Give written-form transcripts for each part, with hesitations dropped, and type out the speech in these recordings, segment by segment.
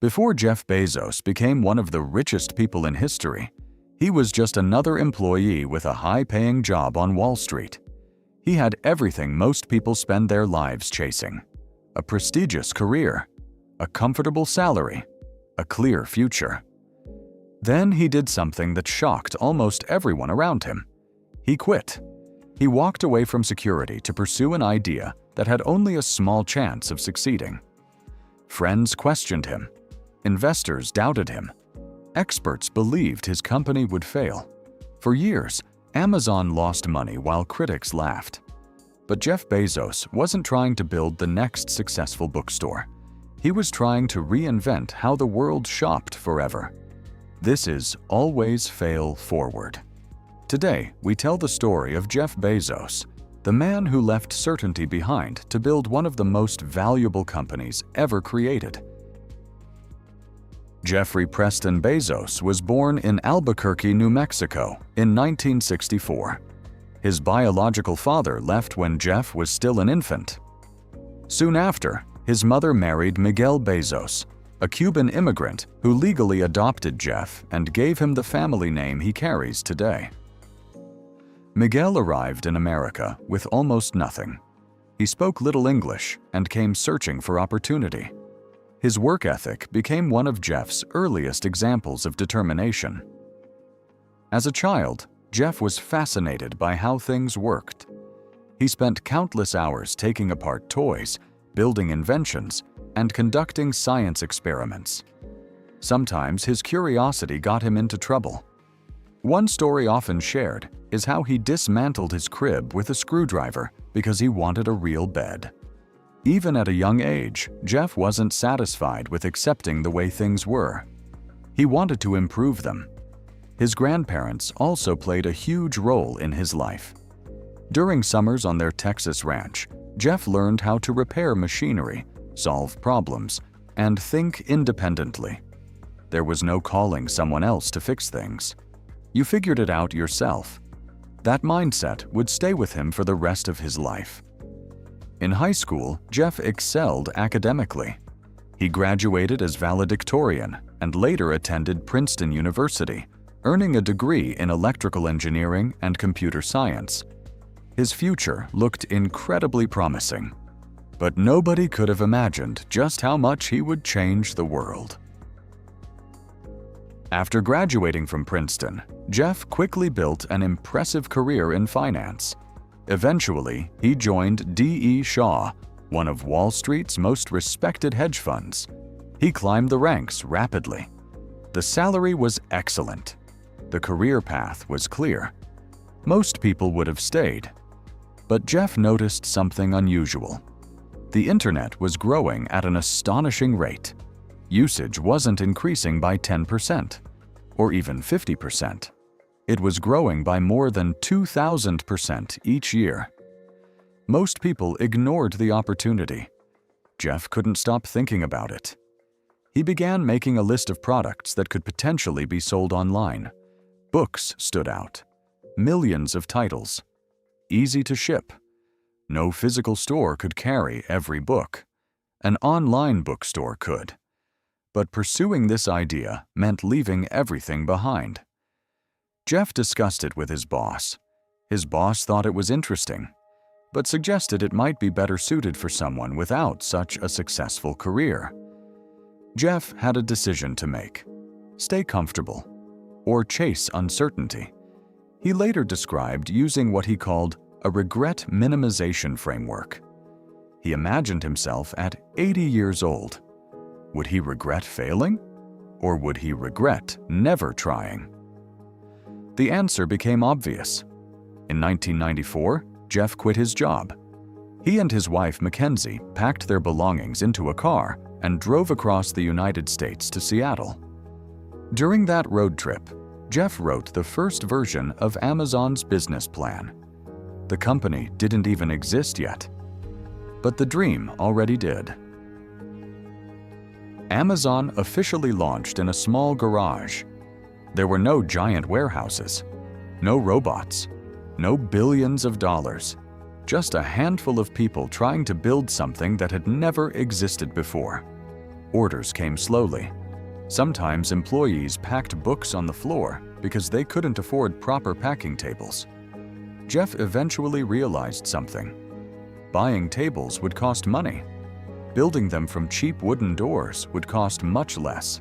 Before Jeff Bezos became one of the richest people in history, he was just another employee with a high-paying job on Wall Street. He had everything most people spend their lives chasing: a prestigious career, a comfortable salary, a clear future. Then he did something that shocked almost everyone around him. He quit. He walked away from security to pursue an idea that had only a small chance of succeeding. Friends questioned him. Investors doubted him. Experts believed his company would fail. For years, Amazon lost money while critics laughed. But Jeff Bezos wasn't trying to build the next successful bookstore. He was trying to reinvent how the world shopped forever. This is Always Fail Forward. Today, we tell the story of Jeff Bezos, the man who left certainty behind to build one of the most valuable companies ever created. Jeffrey Preston Bezos was born in Albuquerque, New Mexico in 1964. His biological father left when Jeff was still an infant. Soon after, his mother married Miguel Bezos, a Cuban immigrant who legally adopted Jeff and gave him the family name he carries today. Miguel arrived in America with almost nothing. He spoke little English and came searching for opportunity. His work ethic became one of Jeff's earliest examples of determination. As a child, Jeff was fascinated by how things worked. He spent countless hours taking apart toys, building inventions, and conducting science experiments. Sometimes his curiosity got him into trouble. One story often shared is how he dismantled his crib with a screwdriver because he wanted a real bed. Even at a young age, Jeff wasn't satisfied with accepting the way things were. He wanted to improve them. His grandparents also played a huge role in his life. During summers on their Texas ranch, Jeff learned how to repair machinery, solve problems, and think independently. There was no calling someone else to fix things. You figured it out yourself. That mindset would stay with him for the rest of his life. In high school, Jeff excelled academically. He graduated as valedictorian and later attended Princeton University, earning a degree in electrical engineering and computer science. His future looked incredibly promising, but nobody could have imagined just how much he would change the world. After graduating from Princeton, Jeff quickly built an impressive career in finance. Eventually, he joined D.E. Shaw, one of Wall Street's most respected hedge funds. He climbed the ranks rapidly. The salary was excellent. The career path was clear. Most people would have stayed. But Jeff noticed something unusual. The internet was growing at an astonishing rate. Usage wasn't increasing by 10%, or even 50%. It was growing by more than 2,000% each year. Most people ignored the opportunity. Jeff couldn't stop thinking about it. He began making a list of products that could potentially be sold online. Books stood out. Millions of titles. Easy to ship. No physical store could carry every book. An online bookstore could. But pursuing this idea meant leaving everything behind. Jeff discussed it with his boss. His boss thought it was interesting, but suggested it might be better suited for someone without such a successful career. Jeff had a decision to make: stay comfortable or chase uncertainty. He later described using what he called a regret minimization framework. He imagined himself at 80 years old. Would he regret failing? Or would he regret never trying? The answer became obvious. In 1994, Jeff quit his job. He and his wife, Mackenzie, packed their belongings into a car and drove across the United States to Seattle. During that road trip, Jeff wrote the first version of Amazon's business plan. The company didn't even exist yet, but the dream already did. Amazon officially launched in a small garage. There were no giant warehouses, no robots, no billions of dollars, just a handful of people trying to build something that had never existed before. Orders came slowly. Sometimes employees packed books on the floor because they couldn't afford proper packing tables. Jeff eventually realized something. Buying tables would cost money. Building them from cheap wooden doors would cost much less.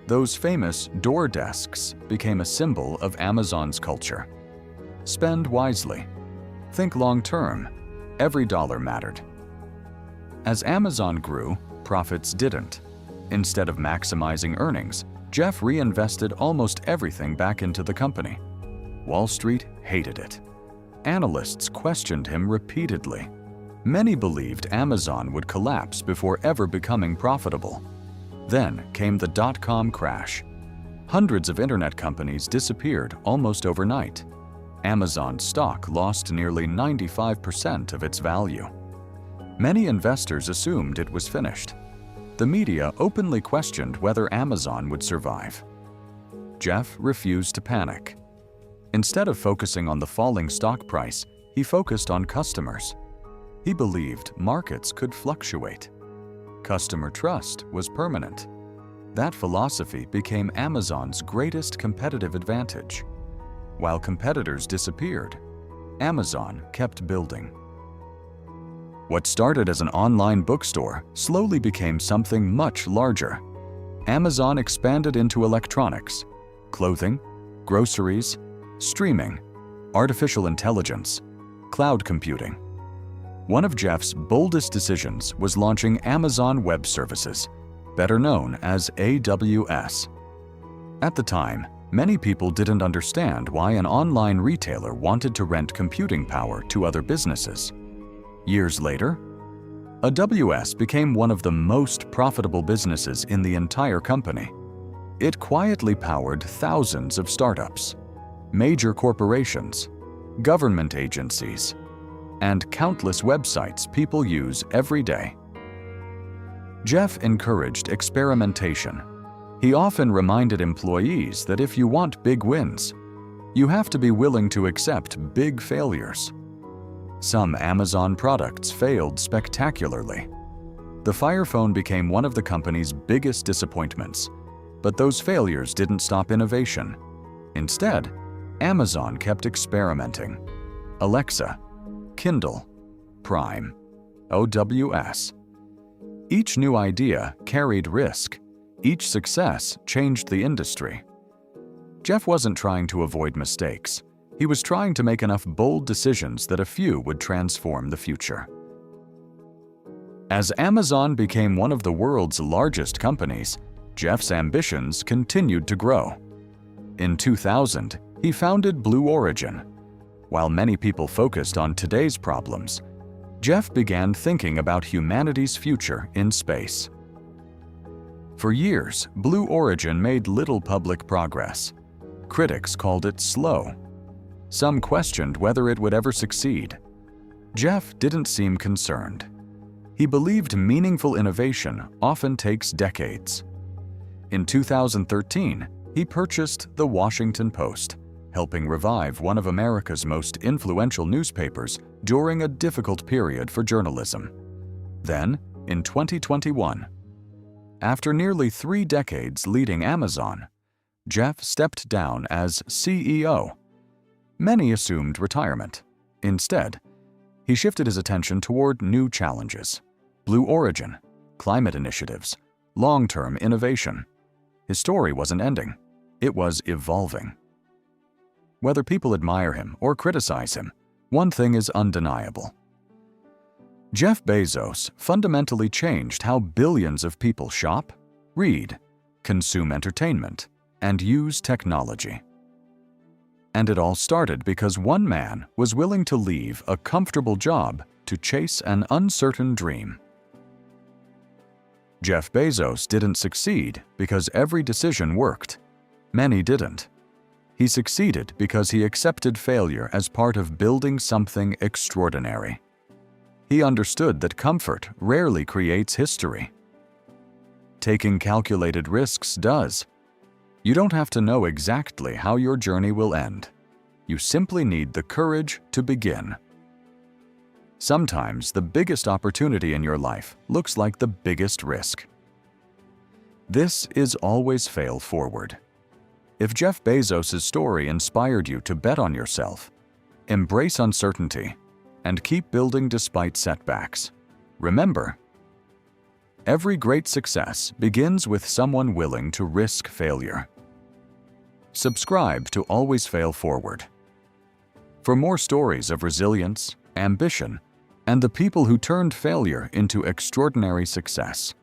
Those famous door desks became a symbol of Amazon's culture. Spend wisely. Think long-term. Every dollar mattered. As Amazon grew, profits didn't. Instead of maximizing earnings, Jeff reinvested almost everything back into the company. Wall Street hated it. Analysts questioned him repeatedly. Many believed Amazon would collapse before ever becoming profitable. Then came the dot-com crash. Hundreds of internet companies disappeared almost overnight. Amazon's stock lost nearly 95% of its value. Many investors assumed it was finished. The media openly questioned whether Amazon would survive. Jeff refused to panic. Instead of focusing on the falling stock price, he focused on customers. He believed markets could fluctuate. Customer trust was permanent. That philosophy became Amazon's greatest competitive advantage. While competitors disappeared, Amazon kept building. What started as an online bookstore slowly became something much larger. Amazon expanded into electronics, clothing, groceries, streaming, artificial intelligence, cloud computing. One of Jeff's boldest decisions was launching Amazon Web Services, better known as AWS. At the time, many people didn't understand why an online retailer wanted to rent computing power to other businesses. Years later, AWS became one of the most profitable businesses in the entire company. It quietly powered thousands of startups, major corporations, government agencies, and countless websites people use every day. Jeff encouraged experimentation. He often reminded employees that if you want big wins, you have to be willing to accept big failures. Some Amazon products failed spectacularly. The Fire Phone became one of the company's biggest disappointments, but those failures didn't stop innovation. Instead, Amazon kept experimenting. Alexa, Kindle, Prime, OWS. Each new idea carried risk. Each success changed the industry. Jeff wasn't trying to avoid mistakes. He was trying to make enough bold decisions that a few would transform the future. As Amazon became one of the world's largest companies, Jeff's ambitions continued to grow. In 2000, he founded Blue Origin. While many people focused on today's problems, Jeff began thinking about humanity's future in space. For years, Blue Origin made little public progress. Critics called it slow. Some questioned whether it would ever succeed. Jeff didn't seem concerned. He believed meaningful innovation often takes decades. In 2013, he purchased The Washington Post, helping revive one of America's most influential newspapers during a difficult period for journalism. Then, in 2021, after nearly 3 decades leading Amazon, Jeff stepped down as CEO. Many assumed retirement. Instead, he shifted his attention toward new challenges: Blue Origin, climate initiatives, long-term innovation. His story wasn't ending. It was evolving. Whether people admire him or criticize him, one thing is undeniable. Jeff Bezos fundamentally changed how billions of people shop, read, consume entertainment, and use technology. And it all started because one man was willing to leave a comfortable job to chase an uncertain dream. Jeff Bezos didn't succeed because every decision worked. Many didn't. He succeeded because he accepted failure as part of building something extraordinary. He understood that comfort rarely creates history. Taking calculated risks does. You don't have to know exactly how your journey will end. You simply need the courage to begin. Sometimes the biggest opportunity in your life looks like the biggest risk. This is Always Fail Forward. If Jeff Bezos' story inspired you to bet on yourself, embrace uncertainty, and keep building despite setbacks, remember, every great success begins with someone willing to risk failure. Subscribe to Always Fail Forward for more stories of resilience, ambition, and the people who turned failure into extraordinary success.